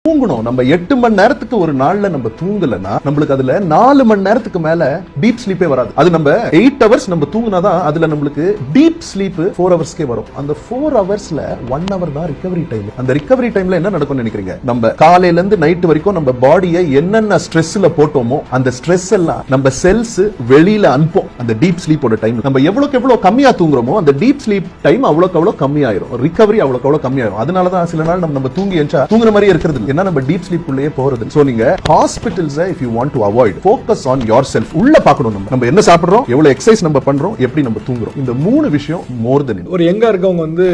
தூங்கணும். நம்ம 8 மணி நேரத்துக்கு ஒரு நாள்ல நம்ம தூங்கலன்னா நம்மளுக்கு அதுல 4 மணி நேரத்துக்கு மேல டீப் ஸ்லீப்பே வராது. அது நம்ம 8 ஹவர்ஸ் நம்ம தூங்கினாதான் அதுல நம்மளுக்கு டீப் ஸ்லீப் 4 ஹவர்ஸ்க்கே வரும். அந்த 4 ஹவர்ஸ்ல 1 ஹவர் தான் ரிகவரி டைம். அந்த ரிகவரி டைம்ல என்ன நடக்கும்னு நினைக்கிறீங்க? நம்ம காலையில இருந்து நைட் வரைக்கும் நம்ம பாடியை என்னென்ன ஸ்ட்ரெஸ்ல போட்டோமோ அந்த ஸ்ட்ரெஸ் எல்லாம் நம்ம செல்ஸ் வெளியில அனுப்பும். அந்த டீப் ஸ்லீப்போட டைம் நம்ம எவ்வளவுக்கு எவ்வளவு கம்மியா தூங்குறோமோ அந்த டீப் ஸ்லீப் டைம் அவ்வளவுக்கு அவ்வளவு கம்மியாயிரும். ரிகவரி அவ்வளவுக்கு அவ்வளவு கம்மியாயிரும். அதனாலதான் சில நாள் நம்ம தூங்கி எஞ்சா தூங்குற மாதிரி இருக்கிறது. நம்ம டீப் ஸ்லீப் உள்ளே போறது. சோ நீங்க hospitals if you want to avoid focus on yourself உள்ள பார்க்கணும். நம்ம என்ன சாப்பிடுறோம், எவ்வளவு எக்சர்சைஸ் நம்ம பண்றோம், எப்படி நம்ம தூங்குறோம். இந்த மூணு விஷயம் மோர் தென். ஒரு யங்கா இருக்கவங்க வந்து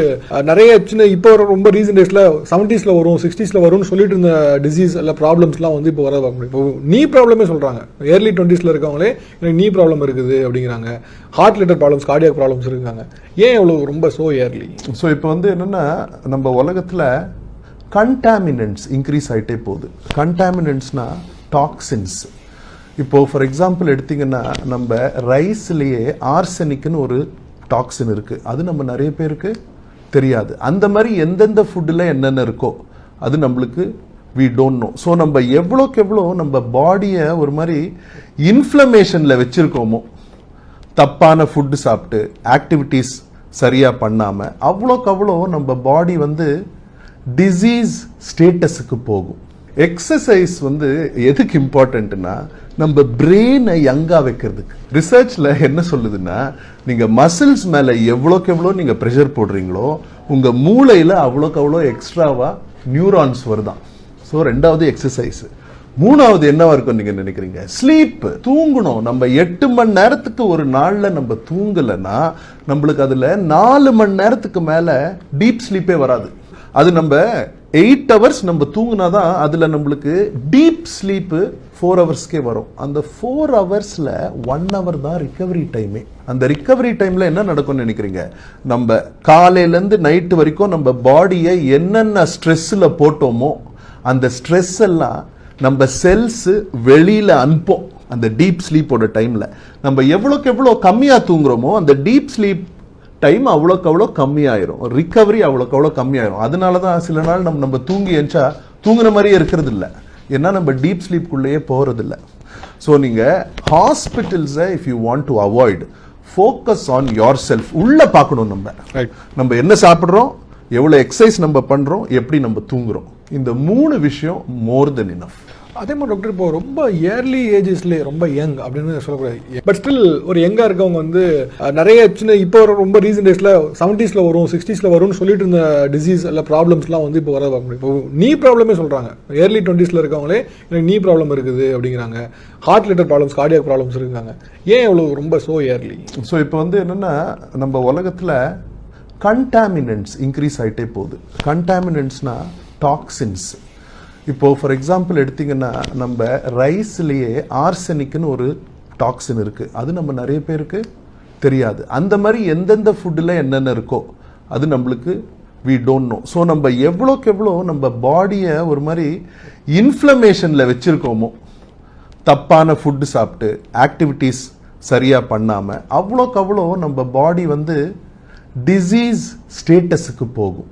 நிறைய சின்ன இப்போ ரொம்ப ரீசன்ட் டேஸ்ல 70ஸ்ல வரும் 60ஸ்ல வரும்னு சொல்லிட்டு இருந்த டிசீஸ் இல்ல ப்ராப்ளம்ஸ்லாம் வந்து இப்போ வர இப்போ நீ ப்ராப்ளமே சொல்றாங்க. ஏர்லி 20ஸ்ல இருக்கவங்களே எனக்கு நீ ப்ராப்ளம் இருக்குது அப்படிங்கிறாங்க. Heart related problems, cardiac problems இருக்காங்க. ஏன் இவ்வளவு ரொம்ப சோ ஏர்லி? சோ இப்போ வந்து என்னன்னா நம்ம உலகத்துல கண்டாமினன்ட்ஸ் இன்க்ரீஸ் ஆகிட்டே போகுது. கண்டாமினன்ட்ஸ்னா டாக்ஸின்ஸ். இப்போ ஃபார் எக்ஸாம்பிள் எடுத்தீங்கன்னா நம்ம ரைஸ்லேயே ஆர்சனிக்னு ஒரு டாக்ஸின் இருக்கு. அது நம்ம நிறைய பேருக்கு தெரியாது. அந்த மாதிரி எந்தெந்த ஃபுட்டில் என்னென்ன இருக்கோ அது நம்மளுக்கு we don't know. ஸோ நம்ம எவ்வளோக்கு எவ்வளோ நம்ம பாடியை ஒரு மாதிரி இன்ஃப்ளமேஷனில் வச்சுருக்கோமோ, தப்பான ஃபுட்டு சாப்பிட்டு ஆக்டிவிட்டீஸ் சரியாக பண்ணாமல் அவ்வளோக்கு அவ்வளோ நம்ம பாடி வந்து டிசீஸ் ஸ்டேட்டஸுக்கு போகும். எக்ஸசைஸ் வந்து எதுக்கு இம்பார்ட்டன்ட்னா நம்ம பிரெயினை யங்கா வைக்கிறதுக்கு. ரிசர்ச்ல என்ன சொல்லுதுன்னா நீங்க மசில்ஸ் மேல எவ்வளோக்கு எவ்வளோ நீங்க ப்ரெஷர் போடுறீங்களோ உங்க மூளையில அவ்வளோக்கு அவ்வளோ எக்ஸ்ட்ராவா நியூரான்ஸ் வருதான். ஸோ ரெண்டாவது எக்ஸசைஸ். மூணாவது என்னவா இருக்கும் நீங்க நினைக்கிறீங்க? ஸ்லீப். தூங்கணும். நம்ம 8 மணி நேரத்துக்கு ஒரு நாள்ல நம்ம தூங்கலன்னா நம்மளுக்கு அதுல 4 மணி நேரத்துக்கு மேல டீப் ஸ்லீப்பே வராது. அது நம்ம 8 ஹவர்ஸ் நம்ம தூங்கினாதான் அதுல நம்மளுக்கு டீப் ஸ்லீப் 4 ஹவர்ஸ்க்கே வரும். அந்த 4 ஹவர்ஸ்ல 1 ஹவர் தான் ரிகவரி டைமே. அந்த ரிகவரி டைம்ல என்ன நடக்கும்னு நினைக்கிறீங்க? நம்ம காலையில இருந்து நைட் வரைக்கும் நம்ம பாடியை என்னென்ன ஸ்ட்ரெஸ்ல போட்டோமோ அந்த ஸ்ட்ரெஸ் எல்லாம் நம்ம செல்ஸ் வெளியில அனுப்பும். அந்த டீப் ஸ்லீப்போட டைம்ல நம்ம எவ்வளவுக்கு எவ்வளவு கம்மியா தூங்குறோமோ அந்த டீப் ஸ்லீப் டைம் அவ்வளோக்கு அவ்வளோ கம்மியாயிரும். ரிகவரி அவ்வளோக்கு அவ்வளோ கம்மியாயிரும். அதனால தான் சில நாள் நம்ம தூங்கி எஞ்சா தூங்குற மாதிரியே இருக்கிறது இல்லை. ஏன்னா நம்ம டீப் ஸ்லீப்குள்ளேயே போகிறது இல்லை. ஸோ நீங்கள் ஹாஸ்பிட்டல்ஸை if you want to avoid focus on yourself உள்ள பார்க்கணும். நம்ம என்ன சாப்பிட்றோம், எவ்வளோ எக்ஸசைஸ் நம்ம பண்ணுறோம், எப்படி நம்ம தூங்குறோம். இந்த மூணு விஷயம் மோர் தென் இனஃப். அதே மாதிரி டாக்டர் இப்போ ரொம்ப ஏர்லி ஏஜஸ்லேயே ரொம்ப யங் அப்படின்னு சொல்லக்கூடாது. பட் ஸ்டில் ஒரு யங்கா இருக்கவங்க வந்து நிறைய சின்ன இப்போ ரொம்ப ரீசன்ட் டேஸ்ல 70ஸ்ல வரும் 60ஸ்ல வரும்னு சொல்லிட்டு இருந்த டிசீஸ் இல்ல ப்ராப்ளம்ஸ்லாம் வந்து இப்போ வர இப்போ நீ ப்ராப்ளமே சொல்றாங்க. ஏர்லி 20ஸ்ல இருக்கவங்களே எனக்கு நீ ப்ராப்ளம் இருக்குது அப்படிங்கிறாங்க. Heart related problems, cardiac problems இருக்காங்க. ஏன் இவ்வளவு ரொம்ப சோ ஏர்லி? ஸோ இப்போ வந்து என்னன்னா நம்ம உலகத்துல கண்டாமினன்ட்ஸ் இன்க்ரீஸ் ஆகிட்டே போகுது. கண்டாமினன்ட்ஸ்னா டாக்ஸின்ஸ். இப்போ ஃபார் எக்ஸாம்பிள் எடுத்தீங்கன்னா நம்ம ரைஸ்லேயே ஆர்சனிக்னு ஒரு டாக்ஸின் இருக்கு. அது நம்ம நிறைய பேருக்கு தெரியாது. அந்த மாதிரி எந்தெந்த ஃபுட்டில் என்னென்ன இருக்கோ அது நம்மளுக்கு we don't know. ஸோ நம்ம எவ்வளோக்கு எவ்வளோ நம்ம பாடியை ஒரு மாதிரி இன்ஃப்ளமேஷனில் வச்சுருக்கோமோ, தப்பான ஃபுட்டு சாப்பிட்டு ஆக்டிவிட்டீஸ் சரியாக பண்ணாமல் அவ்வளோக்கு அவ்வளோ நம்ம பாடி வந்து டிசீஸ் ஸ்டேட்டஸுக்கு போகும்.